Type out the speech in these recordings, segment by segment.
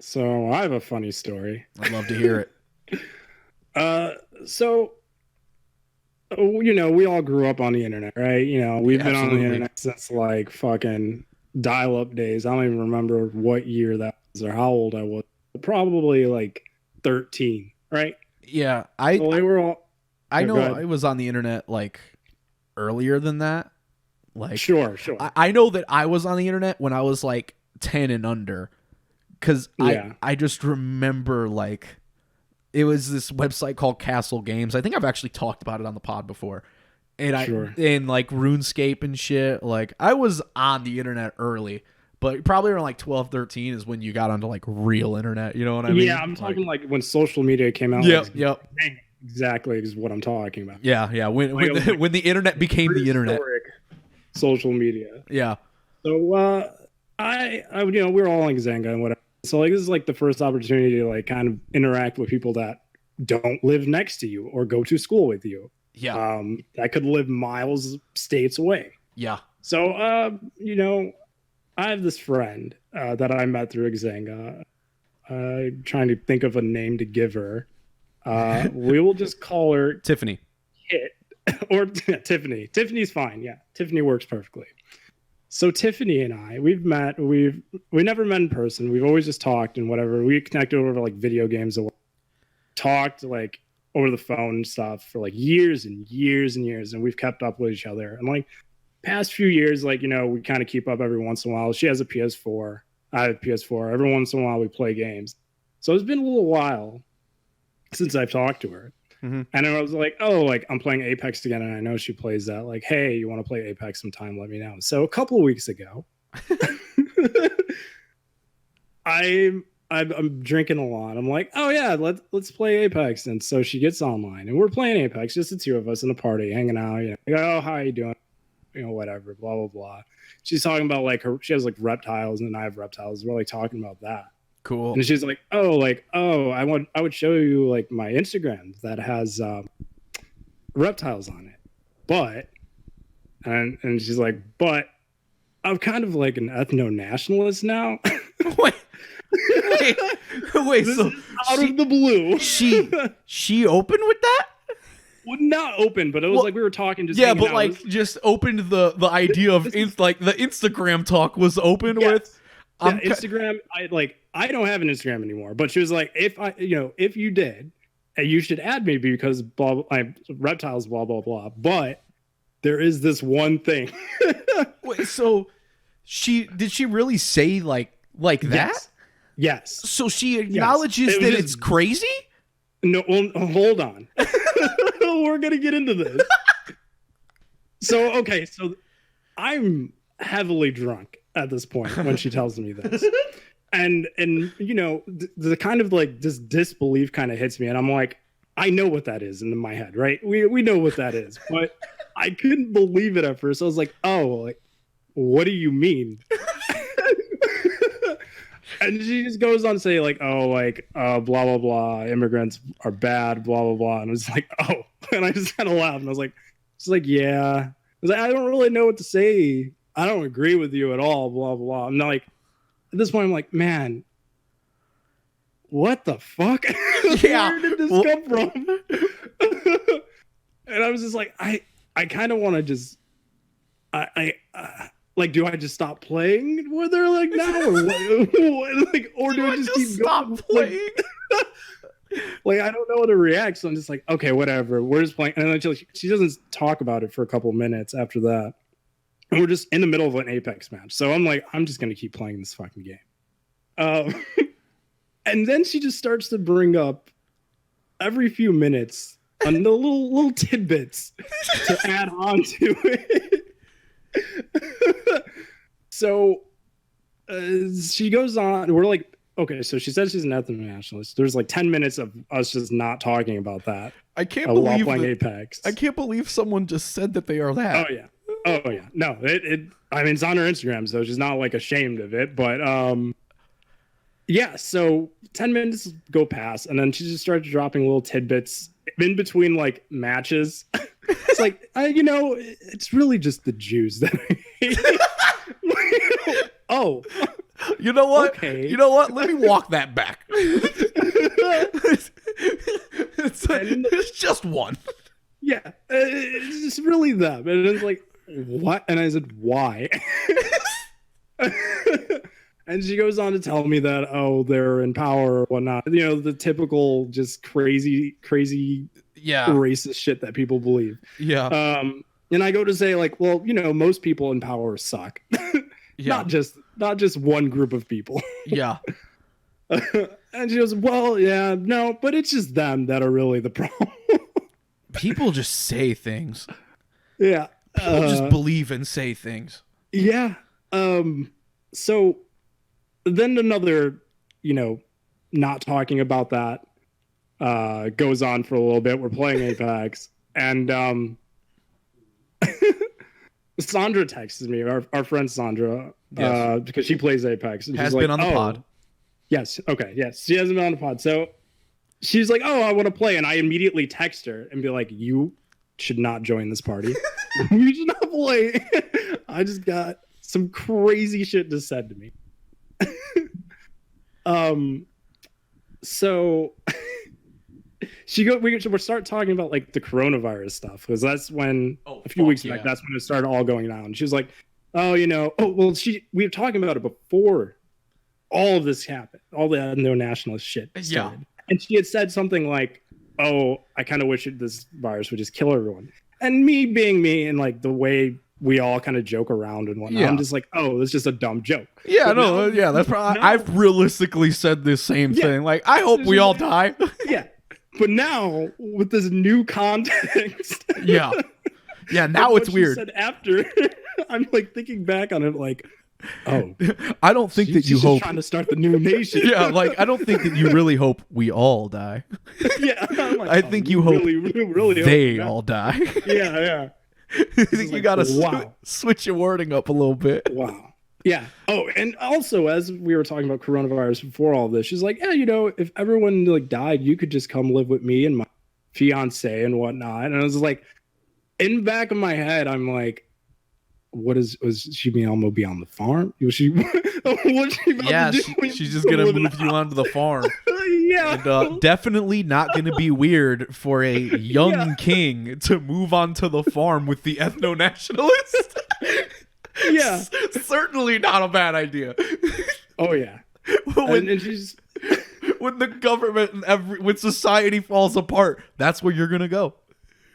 So I have a funny story. I'd love to hear it. So we all grew up on the internet, right? We've been on the Absolutely. internet since like fucking dial-up days. I don't even remember what year that was or how old I was. Probably like 13, right? Yeah, Well, they were all. I No, go know ahead. I was on the internet like earlier than that. Like Sure. I know that I was on the internet when I was like 10 and under, because Yeah. I just remember like it was this website called Castle Games. I think I've actually talked about it on the pod before. And Sure. and like RuneScape and shit. Like I was on the internet early, but probably around like 12, 13 is when you got onto like real internet. You know what I mean? Yeah, I'm talking like when social media came out. Yep, like, yep. Exactly is what I'm talking about. Yeah. When the internet became the internet. Prehistoric social media. Yeah. So we're all on Zanga and whatever. So like this is like the first opportunity to like kind of interact with people that don't live next to you or go to school with you. Yeah. That could live miles, states away. Yeah. So I have this friend that I met through Xanga. Trying to think of a name to give her. We will just call her Tiffany. Kit or Tiffany. Tiffany's fine. Yeah, Tiffany works perfectly. So Tiffany and I, we've met. We never met in person. We've always just talked and whatever. We connected over like video games. Talked like over the phone and stuff for like years and years and years, and we've kept up with each other. And like past few years, like we kind of keep up every once in a while. She has a PS4. I have a PS4. Every once in a while, we play games. So it's been a little while since I've talked to her. Mm-hmm. And I was like, oh, like I'm playing Apex again, and I know she plays that. Like, hey, you want to play Apex sometime? Let me know. So a couple of weeks ago, I'm drinking a lot. I'm like, oh yeah, let's play Apex. And so she gets online, and we're playing Apex, just the two of us in the party, hanging out. Like, oh, how you doing? Whatever, blah blah blah. She's talking about like she has like reptiles, and I have reptiles. We're like talking about that. Cool. And she's like, I would show you like my Instagram that has reptiles on it, but and she's like, but I'm kind of like an ethno-nationalist now. wait. This So is out of the blue. she opened with that? Well, not open, but it was like we were talking. Just yeah, hanging but out. like just opened the idea of like the Instagram talk was open with. Yeah, Instagram. I don't have an Instagram anymore, but she was like, if you did, you should add me because reptiles, blah blah blah. But there is this one thing. Wait, so did she really say like that? Yes. So she acknowledges that it's crazy? No, well, hold on. We're gonna get into this. So I'm heavily drunk at this point when she tells me this, and the kind of like this disbelief kind of hits me, and I'm like, I know what that is in my head, right? We know what that is, but I couldn't believe it at first. I was like, oh, like, what do you mean? And she just goes on to say like, oh, like, blah, blah, blah. Immigrants are bad, blah, blah, blah. And I was like, oh, and I just kind of laughed. And I was like, she's like, yeah. I was like, I don't really know what to say. I don't agree with you at all, blah, blah, blah. I'm not like, at this point, I'm like, man, what the fuck? Yeah. Where did this come from? And I was just like, I kind of want to just, like, do I just stop playing with her like now, or what? Like, or do I just keep stop going? playing? Like, I don't know how to react, so I'm just like, okay, whatever. We're just playing, and then she doesn't talk about it for a couple minutes after that, and we're just in the middle of an Apex match. So I'm like, I'm just gonna keep playing this fucking game. And then she just starts to bring up every few minutes on the little tidbits to add on to it. So she goes on. We're like, okay, so she says she's an ethno-nationalist. There's like 10 minutes of us just not talking about that. I can't believe playing Apex. I can't believe someone just said that they are that. Oh yeah. No, I mean, it's on her Instagram, so she's not like ashamed of it. But yeah. So 10 minutes go past, and then she just starts dropping little tidbits in between like matches. It's like, it's really just the Jews that I hate. Oh, You know what? Okay. You know what? Let me walk that back. It's just one. Yeah, it's just really them. And it's like, what? And I said, why? And she goes on to tell me that, oh, they're in power or whatnot. You know, the typical just crazy Yeah. racist shit that people believe. Yeah. And I go to say, like, well, you know, most people in power suck. Yeah. Not just one group of people. Yeah. And she goes, well, yeah, no, but it's just them that are really the problem. People just say things. Yeah. People just believe and say things. Yeah. So then another, you know, not talking about that goes on for a little bit. We're playing Apex, and Sandra texts me, our friend Sandra, Yes. because she plays Apex. And Has she's been like, on the pod. Yes. Okay. Yes. She hasn't been on the pod. So she's like, oh, I want to play. And I immediately text her and be like, you should not join this party. You should not play. I just got some crazy shit just said to me. So we start talking about like the coronavirus stuff, because that's when a few weeks back, that's when it started all going down. She was like, oh, you know, we were talking about it before all of this happened, all the ethno-nationalist shit started. Yeah. And she had said something like, oh, I kind of wish this virus would just kill everyone. And me being me, and like the way we all kind of joke around and whatnot, I'm just like, oh, that's just a dumb joke. Yeah, but no, yeah, that's probably, I've realistically said this same thing. Like, I hope we all die. Yeah. But now, with this new context. Yeah. Yeah, now it's weird. Said after, I'm like thinking back on it like, oh, I don't think that you hope trying to start the new nation. Yeah, like I don't think that you really hope we all die. Yeah, I'm like, I think you hope really they all die. Yeah. I think you gotta switch your wording up a little bit. Wow. Yeah. Oh, and also, as we were talking about coronavirus before all this, she's like, yeah, you know, if everyone like died, you could just come live with me and my fiance and whatnot. And I was like, in the back of my head, I'm like, was she being I'm gonna be on the farm? Was she what's she about to do? She's just gonna move you onto the farm. Yeah. And definitely not gonna be weird for a young king to move onto the farm with the ethno-nationalist. Yeah. Certainly not a bad idea. Oh yeah. And she's when the government and when society falls apart, that's where you're gonna go.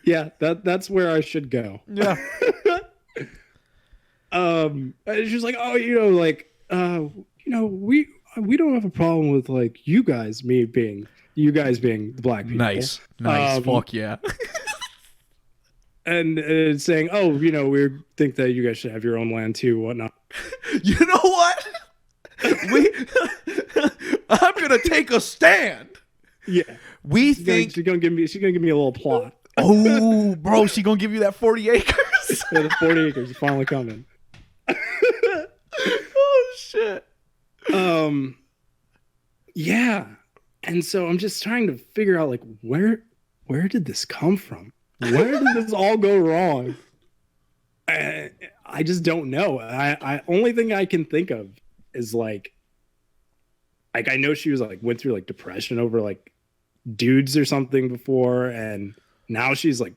Yeah, that's where I should go. Yeah. And she's like, oh, you know, like, you know, we don't have a problem with like you guys being the black people. Nice. Fuck yeah. And saying, oh, you know, we think that you guys should have your own land too, whatnot. You know what? I'm gonna take a stand. Yeah. She's gonna give me a little plot. Oh, bro, she gonna give you that 40 acres. Yeah, the 40 acres is finally coming. Oh shit. Yeah. And so I'm just trying to figure out like where did this come from? Where did this all go wrong? I just don't know. I only thing I can think of is like I know she was like went through like depression over like dudes or something before, and now she's like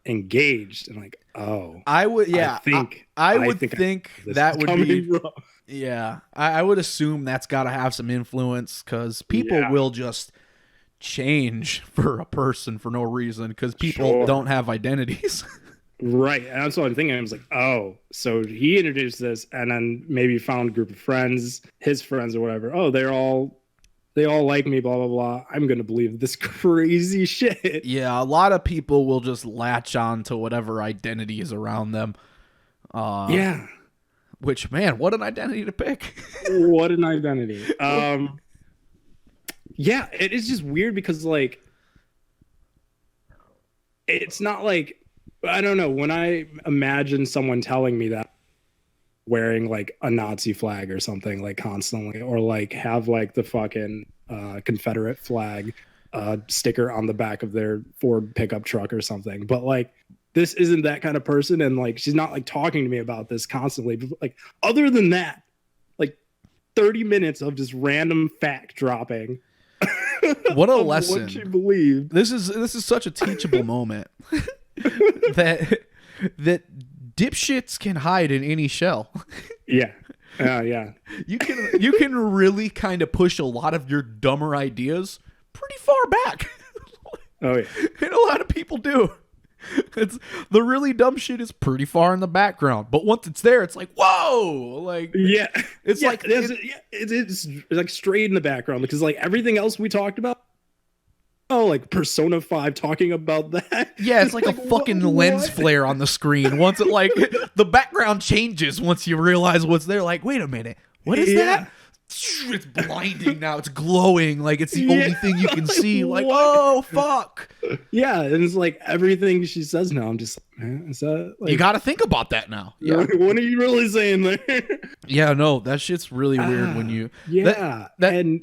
engaged and like, oh, I would I think that would be wrong. Yeah, I would assume that's got to have some influence, because people will just change for a person for no reason, because people don't have identities. Right. And that's what I'm thinking. I was like, oh, so he introduced this and then maybe found a group of friends, his friends or whatever. Oh, they all like me, blah, blah, blah. I'm going to believe this crazy shit. Yeah, a lot of people will just latch on to whatever identity is around them. Yeah. Which, man, what an identity to pick. What an identity. Yeah, it is just weird because, like, it's not like, I don't know, when I imagine someone telling me that, wearing like a Nazi flag or something like constantly, or like have like the fucking Confederate flag sticker on the back of their Ford pickup truck or something, but like this isn't that kind of person, and like she's not like talking to me about this constantly, but like other than that, like 30 minutes of just random fact dropping. What a lesson. What she believed. This is such a teachable moment. that dipshits can hide in any shell. Yeah. Yeah. You can really kind of push a lot of your dumber ideas pretty far back. Oh yeah. And a lot of people do. It's the really dumb shit is pretty far in the background, but once it's there, it's like, whoa, like yeah, it's like it's like straight in the background because like everything else we talked about. Oh, like Persona 5 talking about that. Yeah, it's like a fucking lens flare on the screen. Once it like the background changes once you realize what's there. Like, wait a minute, what is that? It's blinding now. It's glowing. Like it's the only thing you can see. Like, oh fuck. Yeah, and it's like everything she says now. I'm just like, man, is that like, you got to think about that now? Yeah. What are you really saying there? Yeah, no, that shit's really weird when you. Yeah, and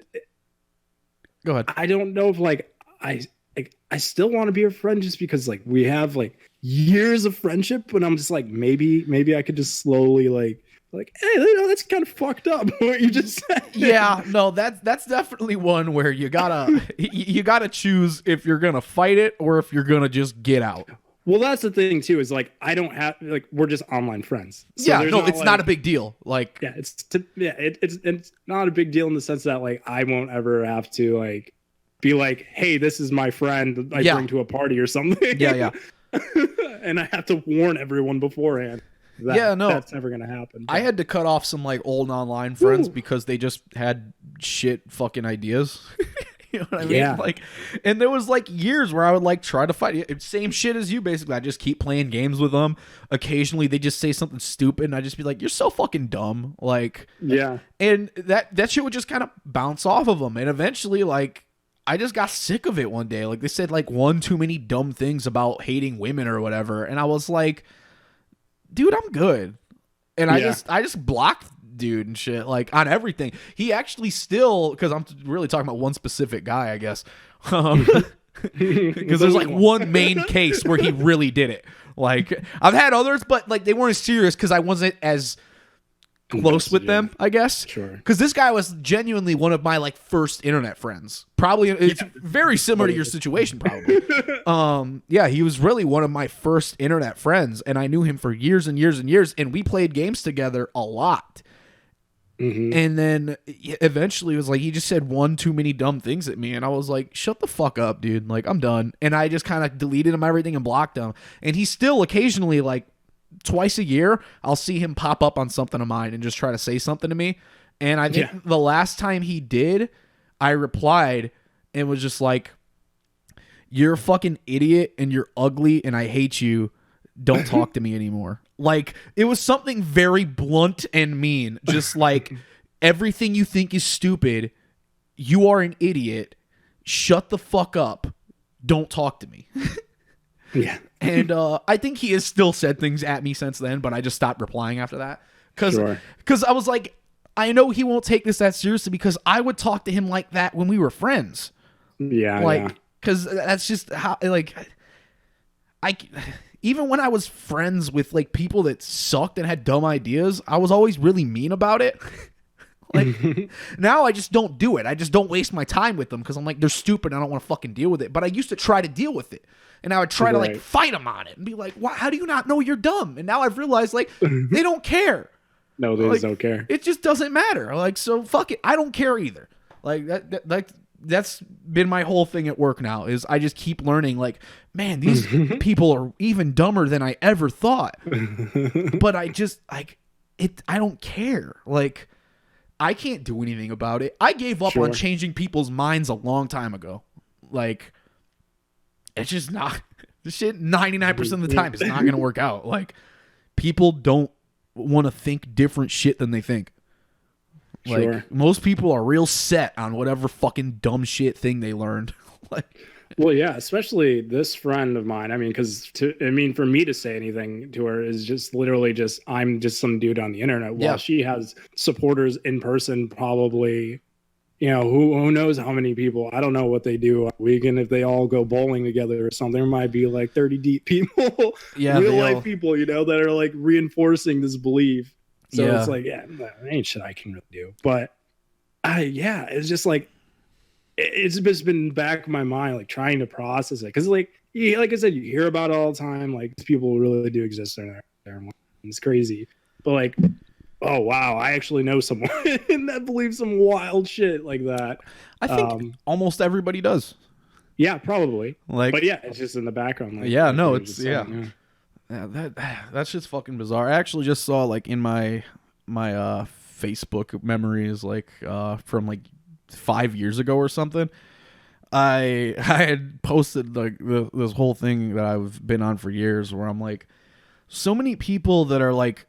go ahead. I don't know if like I still want to be her friend just because like we have like years of friendship, but I'm just like maybe I could just slowly like hey, you know, that's kind of fucked up what you just said. Yeah, no, that's definitely one where you gotta choose if you're gonna fight it or if you're gonna just get out. Well, that's the thing too, is like I don't have like we're just online friends. So yeah, no, it's not a big deal. Like yeah, it's not a big deal in the sense that like I won't ever have to like be like, hey, this is my friend I bring to a party or something. Yeah. And I have to warn everyone beforehand. That's never gonna happen. I had to cut off some like old online friends because they just had shit fucking ideas. You know what I mean? Yeah. Like, and there was like years where I would like try to fight. Same shit as you, basically. I just keep playing games with them. Occasionally, they just say something stupid, and I just be like, "You're so fucking dumb." Like, yeah. And that shit would just kind of bounce off of them, and eventually, like, I just got sick of it one day. Like, they said like one too many dumb things about hating women or whatever, and I was like, dude, I'm good. And I just blocked dude and shit, like on everything. He actually still, because I'm really talking about one specific guy, I guess, because there's like one main case where he really did it. Like I've had others, but like they weren't as serious because I wasn't as close with them, I guess. Sure. Because this guy was genuinely one of my like first internet friends. Probably it's very similar to your situation, probably. Yeah, he was really one of my first internet friends, and I knew him for years and years and years, and we played games together a lot. Mm-hmm. And then eventually it was like he just said one too many dumb things at me, and I was like, shut the fuck up, dude. Like, I'm done. And I just kind of deleted him everything and blocked him. And he still occasionally, like twice a year, I'll see him pop up on something of mine and just try to say something to me. And I think the last time he did, I replied and was just like, you're a fucking idiot and you're ugly and I hate you. Don't talk to me anymore. Like, it was something very blunt and mean. Just like, everything you think is stupid, you are an idiot. Shut the fuck up. Don't talk to me. Yeah. And I think he has still said things at me since then, but I just stopped replying after that. Because I was like, I know he won't take this that seriously because I would talk to him like that when we were friends. Yeah. Like, because that's just how, like, even when I was friends with like people that sucked and had dumb ideas, I was always really mean about it. Like, now I just don't do it. I just don't waste my time with them because I'm like, they're stupid. I don't want to fucking deal with it. But I used to try to deal with it. And I would try to like fight them on it and be like, how do you not know you're dumb? And now I've realized like they don't care. No, they just don't care. It just doesn't matter. Like, so fuck it. I don't care either. Like that's been my whole thing at work now is I just keep learning like, man, these people are even dumber than I ever thought. But I just like it. I don't care. Like, I can't do anything about it. I gave up on changing people's minds a long time ago. Like, it's just not, this shit 99% of the time is not going to work out. Like, people don't want to think different shit than they think. Like, most people are real set on whatever fucking dumb shit thing they learned. Like, well, yeah, especially this friend of mine. I mean, for me to say anything to her is just literally just, I'm just some dude on the internet. While she has supporters in person, probably, you know, who knows how many people. I don't know what they do on a weekend. If they all go bowling together or something, there might be like 30 deep people, real life people, you know, that are like reinforcing this belief. So it's like, there ain't shit I can really do. But yeah, it's just like it's just been back in my mind, like trying to process it, because like like I said, you hear about it all the time. Like these people really do exist there. It's crazy, but like, oh wow, I actually know someone that believes some wild shit like that. I think almost everybody does. Yeah, probably. Like, but yeah, it's just in the background. Like, yeah, like no, you were it's just saying, yeah. That's just fucking bizarre. I actually just saw like in my Facebook memories, like from like 5 years ago or something. I had posted like this whole thing that I've been on for years, where I'm like, so many people that are like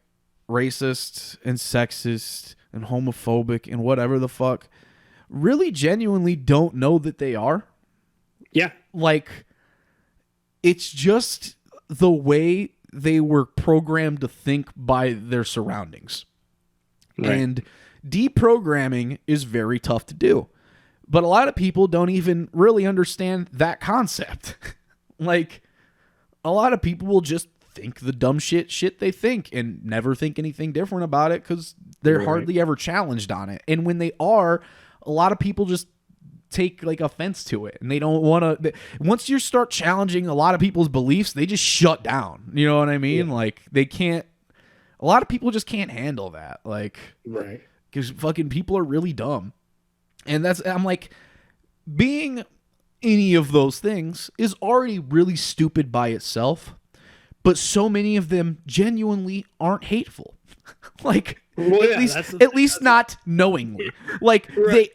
racist and sexist and homophobic and whatever the fuck really genuinely don't know that they are. Yeah. Like, it's just the way they were programmed to think by their surroundings. Right. And deprogramming is very tough to do. But a lot of people don't even really understand that concept. Like, a lot of people will just think the dumb shit they think and never think anything different about it because they're hardly ever challenged on it. And when they are, a lot of people just take like offense to it, and they don't want to. Once you start challenging a lot of people's beliefs, they just shut down. You know what I mean? Yeah. Like, they can't. A lot of people just can't handle that. Like, right? Because fucking people are really dumb, and I'm like, being any of those things is already really stupid by itself. But so many of them genuinely aren't hateful. Like, at least not knowingly. Like,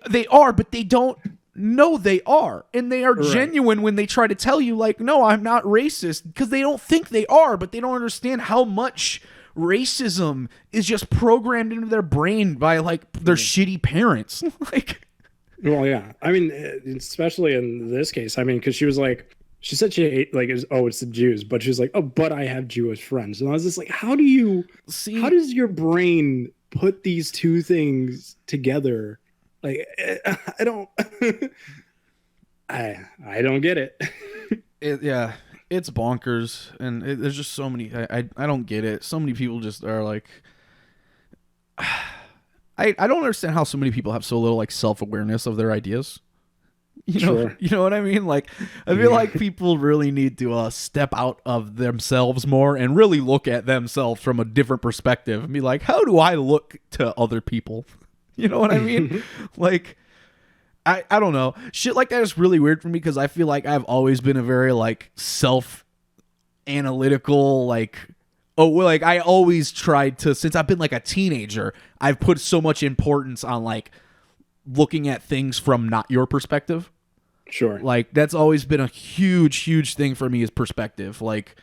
they are, but they don't know they are. And they are genuine when they try to tell you, like, no, I'm not racist. Because they don't think they are, but they don't understand how much racism is just programmed into their brain by, like, their shitty parents. Like, well, yeah. I mean, especially in this case, I mean, because she said she ate, like, it's the Jews, but she's like, oh, but I have Jewish friends. And I was just like, how does your brain put these two things together? Like, I don't, I don't get it. Yeah, it's bonkers. And there's just so many, I don't get it. So many people just are like, I don't understand how so many people have so little, like, self-awareness of their ideas. You know what I mean? Like, I feel like people really need to step out of themselves more and really look at themselves from a different perspective and be like, how do I look to other people? You know what I mean? Like, I don't know. Shit like that is really weird for me because I feel like I've always been a very, like, self-analytical, like, I always tried to, since I've been, like, a teenager, I've put so much importance on, like, looking at things from not your perspective. Sure. Like, that's always been a huge thing for me, is perspective. Like,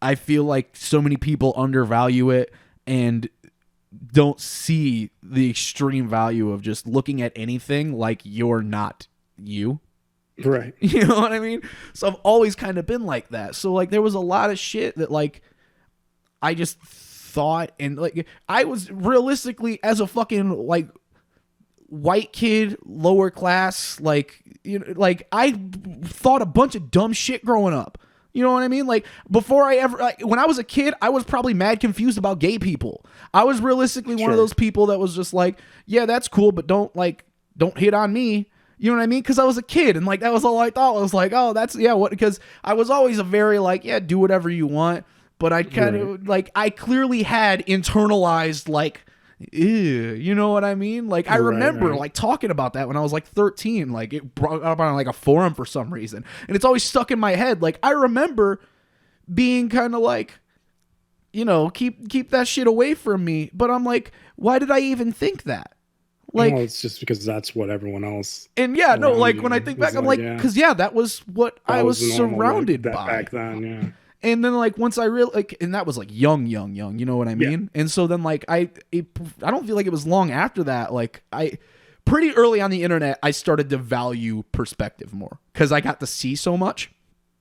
I feel like so many people undervalue it and don't see the extreme value of just looking at anything like you're not you. Right. You know what I mean? So I've always kind of been like that. So, like, there was a lot of shit that, like, I just thought, and, like, I was realistically, as a fucking, like, white kid, lower class, like, you know, like, I thought a bunch of dumb shit growing up. You know what I mean? Like, before I ever, like, when I was a kid, I was probably mad confused about gay people. I was realistically one of those people that was just like, yeah, that's cool, but don't hit on me. You know what I mean? Because I was a kid, and, like, that was all I thought. I was like, oh, that's, yeah, what? Because I was always a very, like, yeah, do whatever you want. But I kind of, like, I clearly had internalized, like, ew, you know what I mean? Like, I remember like talking about that when I was like 13, like, it brought up on, like, a forum for some reason, and it's always stuck in my head. Like, I remember being kind of like, you know, keep that shit away from me. But I'm like, why did I even think that? Like, well, it's just because that's what everyone else. And yeah, no, like, when I think back, I'm like, because that was what I was surrounded by back then. Yeah. And then, like, once I really, like, and that was, like, young, you know what I mean? Yeah. And so then, like, I don't feel like it was long after that. Like, pretty early on the internet, I started to value perspective more because I got to see so much.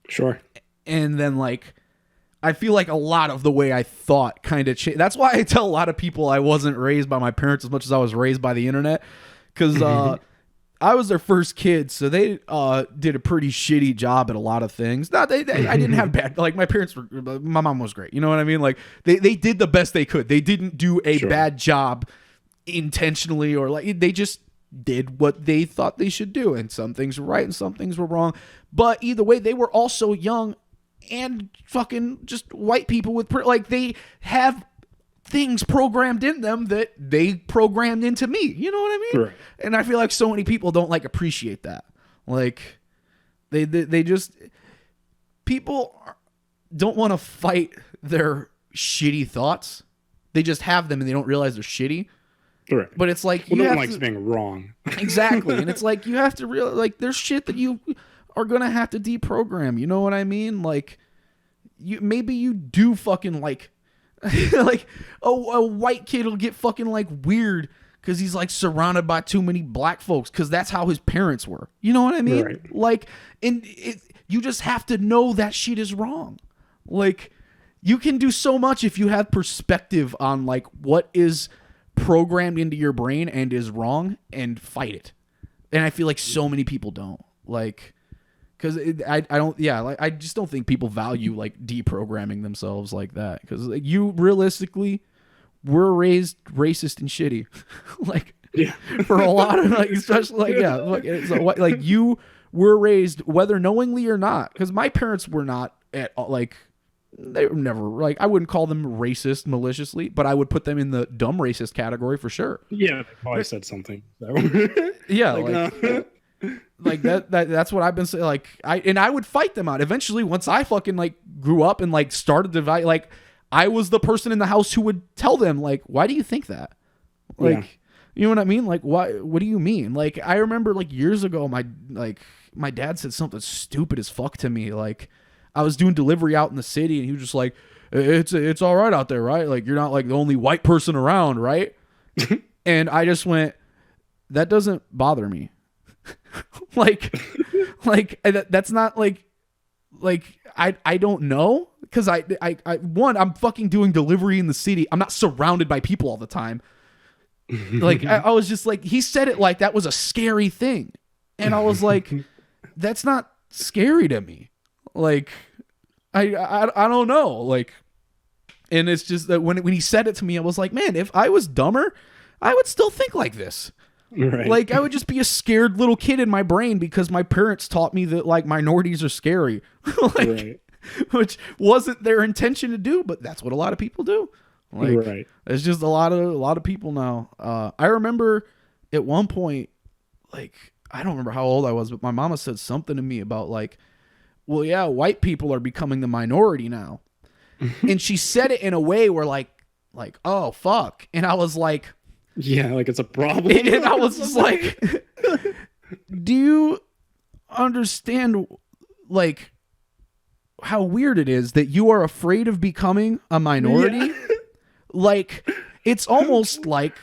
Sure. And then, like, I feel like a lot of the way I thought kind of changed. That's why I tell a lot of people I wasn't raised by my parents as much as I was raised by the internet. Because, I was their first kid, so they did a pretty shitty job at a lot of things. No, I didn't have bad, like, my mom was great. You know what I mean? Like, they did the best they could. They didn't do a bad job intentionally, or, like, they just did what they thought they should do, and some things were right and some things were wrong. But either way, they were also young and fucking just white people with like they have things programmed in them that they programmed into me. You know what I mean? Right. And I feel like so many people don't like appreciate that. Like they just people don't want to fight their shitty thoughts. They just have them and they don't realize they're shitty. Right. But it's like no one likes being wrong. Exactly. And it's like you have to realize like there's shit that you are gonna have to deprogram. You know what I mean? Like maybe you do fucking like like a white kid will get fucking like weird because he's like surrounded by too many black folks because that's how his parents were. You know what I mean? Right. Like, and you just have to know that shit is wrong. Like, you can do so much if you have perspective on like what is programmed into your brain and is wrong and fight it. And I feel like so many people don't. Like, because I don't, yeah, like I just don't think people value like deprogramming themselves like that. Because like, you realistically were raised racist and shitty, like yeah. for a lot of like, especially like like you were raised whether knowingly or not. Because my parents were not at all, like they were never like I wouldn't call them racist maliciously, but I would put them in the dumb racist category for sure. Yeah, they probably said something. So. Yeah, like like that's what I've been saying. Like I would fight them out. Eventually, once I fucking like grew up and like started to like I was the person in the house who would tell them like, why do you think that? Like, yeah. You know what I mean? Like, why? What do you mean? Like, I remember like years ago, my dad said something stupid as fuck to me. Like, I was doing delivery out in the city, and he was just like, "It's all right out there, right? Like, you're not like the only white person around, right?" And I just went, "That doesn't bother me." like that's not like I don't know because I I'm fucking doing delivery in the city. I'm not surrounded by people all the time. Like I was just like he said it like that was a scary thing, and I was like, that's not scary to me. Like I don't know. Like, and it's just that when he said it to me, I was like, man, if I was dumber, I would still think like this. Right. Like I would just be a scared little kid in my brain because my parents taught me that like minorities are scary, like, right. Which wasn't their intention to do, but that's what a lot of people do. Like, right. It's just a lot of people now. I remember at one point, like I don't remember how old I was, but my mama said something to me about like, well, yeah, white people are becoming the minority now, and she said it in a way where like, oh fuck, and I was like. Yeah, like it's a problem. And I was just like, do you understand like how weird it is that you are afraid of becoming a minority? Yeah. Like it's almost like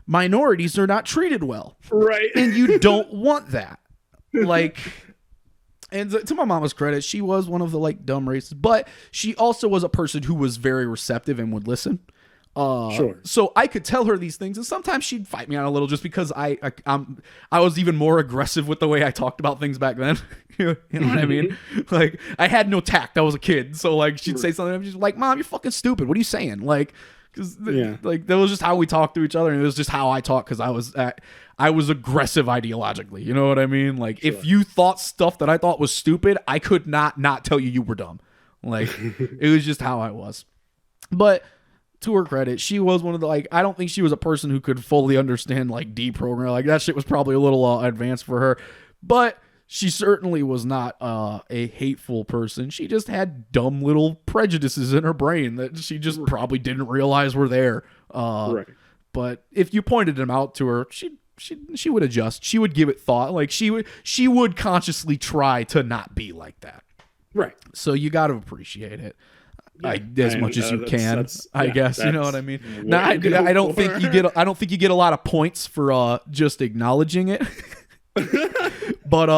minorities are not treated well. Right. And you don't want that. Like, and to my mama's credit, she was one of the like dumb racists, but she also was a person who was very receptive and would listen. Sure. So I could tell her these things, and sometimes she'd fight me on a little just because I was even more aggressive with the way I talked about things back then. You know what I mean? Like I had no tact. I was a kid, so like she'd say something, and she's like, "Mom, you're fucking stupid. What are you saying?" Like, because like that was just how we talked to each other, and it was just how I talked because I was aggressive ideologically. You know what I mean? Like if you thought stuff that I thought was stupid, I could not tell you were dumb. Like it was just how I was, but. To her credit, she was one of the like. I don't think she was a person who could fully understand like deprogram. Like that shit was probably a little advanced for her, but she certainly was not a hateful person. She just had dumb little prejudices in her brain that she just probably didn't realize were there. Right. But if you pointed them out to her, she would adjust. She would give it thought. Like she would consciously try to not be like that. Right. So you got to appreciate it. As much as you can, I guess. You know what I mean? No, I don't think you get. I don't think you get a lot of points for just acknowledging it. But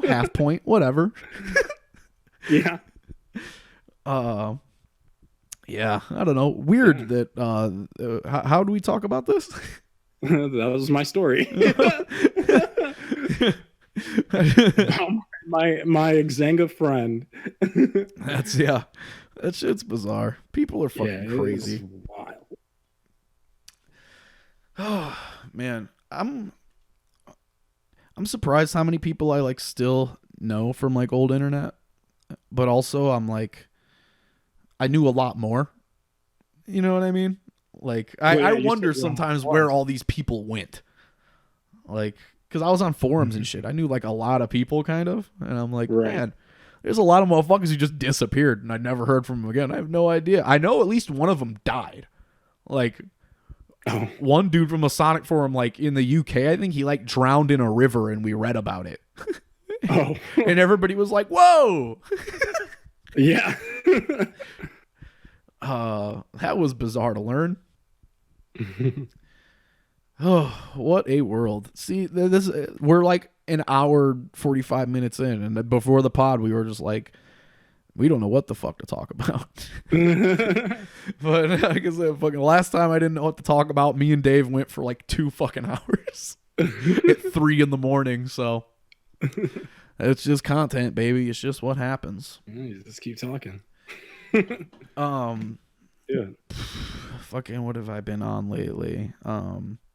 half point, whatever. Yeah. Yeah. I don't know. Weird that. How do we talk about this? That was my story. my Xanga friend. That's That shit's bizarre. People are fucking crazy. Wild. Oh man, I'm I'm surprised how many people I like still know from like old internet, but also I'm like, I knew a lot more. You know what I mean? Like, I wonder sometimes where all these people went. Like, because I was on forums and shit. I knew like a lot of people kind of. And I'm like, man, there's a lot of motherfuckers who just disappeared and I never heard from them again. I have no idea. I know at least one of them died. Like, one dude from a Sonic forum, like in the UK, I think he like drowned in a river and we read about it. And everybody was like, whoa. Yeah. That was bizarre to learn. Oh, what a world. See, we're like an hour 45 minutes in, and before the pod we were just like, we don't know what the fuck to talk about. But like I said, fucking last time I didn't know what to talk about, me and Dave went for like 2 fucking hours at 3 a.m. So it's just content, baby. It's just what happens. You just keep talking. Yeah. Fucking what have I been on lately?